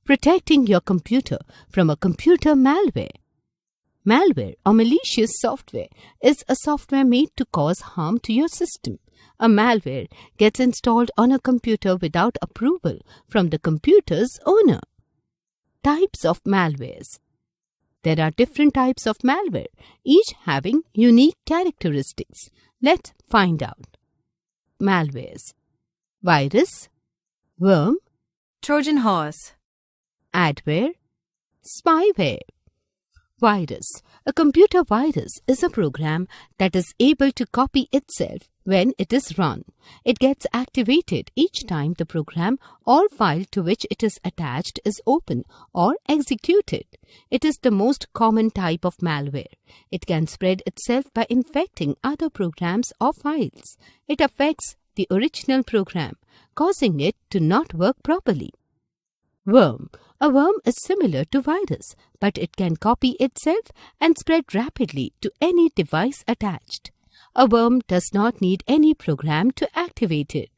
Protecting your computer from a computer malware. Malware or malicious software is a software made to cause harm to your system. A malware gets installed on a computer without approval from the computer's owner. Types of malwares. There are different types of malware, each having unique characteristics. Let's find out. Malwares. Virus, worm, Trojan horse, adware, spyware. Virus. A computer virus is a program that is able to copy itself when it is run. It gets activated each time the program or file to which it is attached is opened or executed. It is the most common type of malware. It can spread itself by infecting other programs or files. It affects the original program, causing it to not work properly. Worm. A worm is similar to virus, but it can copy itself and spread rapidly to any device attached. A worm does not need any program to activate it.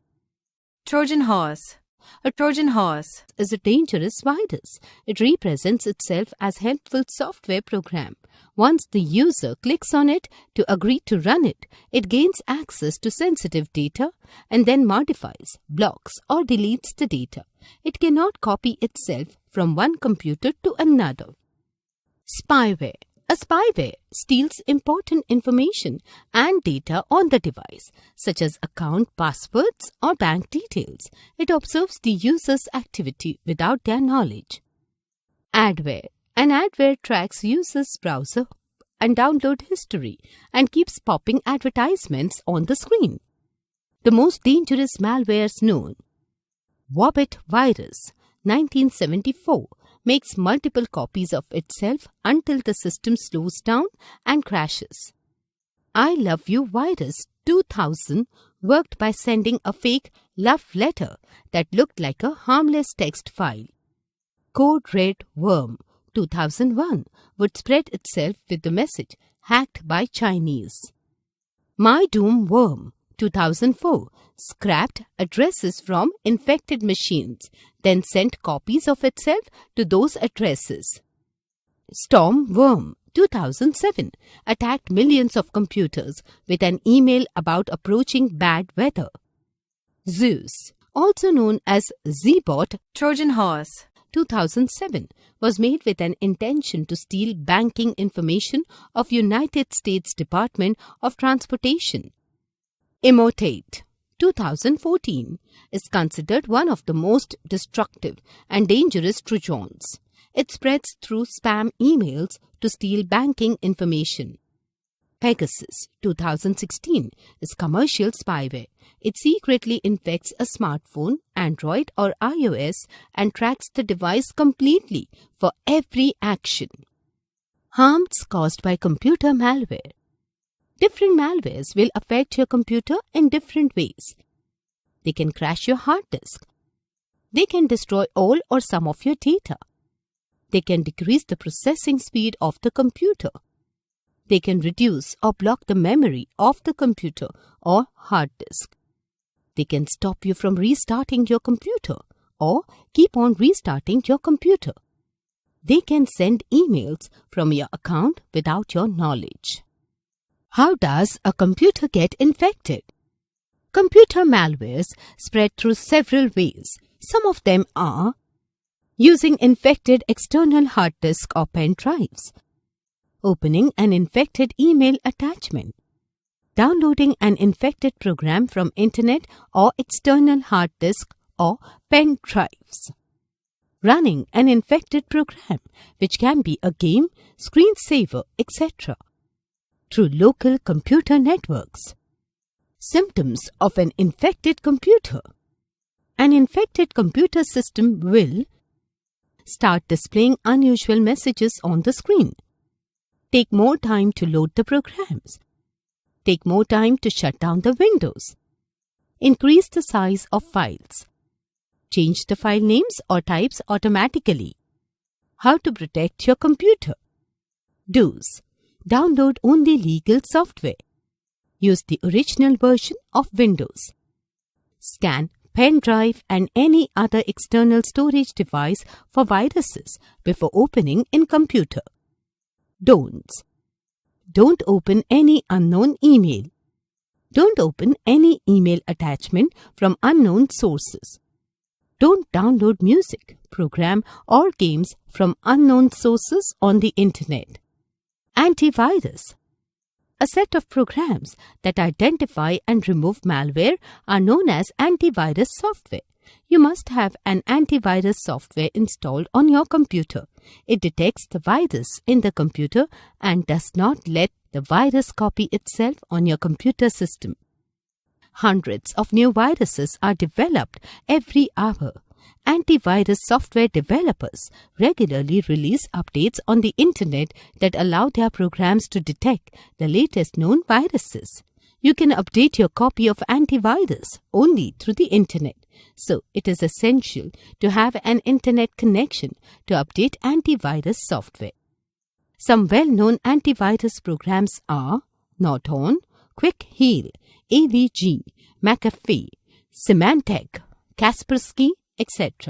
Trojan horse, a Trojan horse Is a dangerous virus. It represents itself as helpful software program. Once the user clicks on it to agree to run it, it gains access to sensitive data and then modifies, blocks or deletes the data. It cannot copy itself from one computer to another. Spyware. A spyware steals important information and data on the device, such as account passwords or bank details. It observes the user's activity without their knowledge. Adware. An adware tracks users' browser and download history and keeps popping advertisements on the screen. The most dangerous malwares known. Wobbit virus, 1974, makes multiple copies of itself until the system slows down and crashes. I Love You virus, 2000, worked by sending a fake love letter that looked like a harmless text file. Code Red worm, 2001, would spread itself with the message hacked by Chinese. My Doom worm, 2004, scrapped addresses from infected machines, then sent copies of itself to those addresses. Storm worm, 2007, attacked millions of computers with an email about approaching bad weather. Zeus, also known as Z-Bot, Trojan horse, 2007, was made with an intention to steal banking information of United States Department of Transportation. Emotate, 2014, is considered one of the most destructive and dangerous Trojans. It spreads through spam emails to steal banking information. Pegasus, 2016, is commercial spyware. It secretly infects a smartphone, Android or iOS, and tracks the device completely for every action. Harms caused by computer malware. Different malwares will affect your computer in different ways. They can crash your hard disk. They can destroy all or some of your data. They can decrease the processing speed of the computer. They can reduce or block the memory of the computer or hard disk. They can stop you from restarting your computer or keep on restarting your computer. They can send emails from your account without your knowledge. How does a computer get infected? Computer malwares spread through several ways. Some of them are using infected external hard disk or pen drives, opening an infected email attachment, downloading an infected program from internet or external hard disk or pen drives, running an infected program, which can be a game, screensaver, etc., through local computer networks. Symptoms of an infected computer. An infected computer system will start displaying unusual messages on the screen, take more time to load the programs, take more time to shut down the windows, increase the size of files, change the file names or types automatically. How to protect your computer. Do's. Download only legal software. Use the original version of Windows. Scan pen drive, and any other external storage device for viruses before opening in computer. Don'ts. Don't open any unknown email. Don't open any email attachment from unknown sources. Don't download music, program, or games from unknown sources on the internet. Antivirus. A set of programs that identify and remove malware are known as antivirus software. You must have an antivirus software installed on your computer. It detects the virus in the computer and does not let the virus copy itself on your computer system. Hundreds of new viruses are developed every hour. Antivirus software developers regularly release updates on the internet that allow their programs to detect the latest known viruses. You can update your copy of antivirus only through the internet, so it is essential to have an internet connection to update antivirus software. Some well-known antivirus programs are Norton, Quick Heal, AVG, McAfee, Symantec, Kaspersky, etc.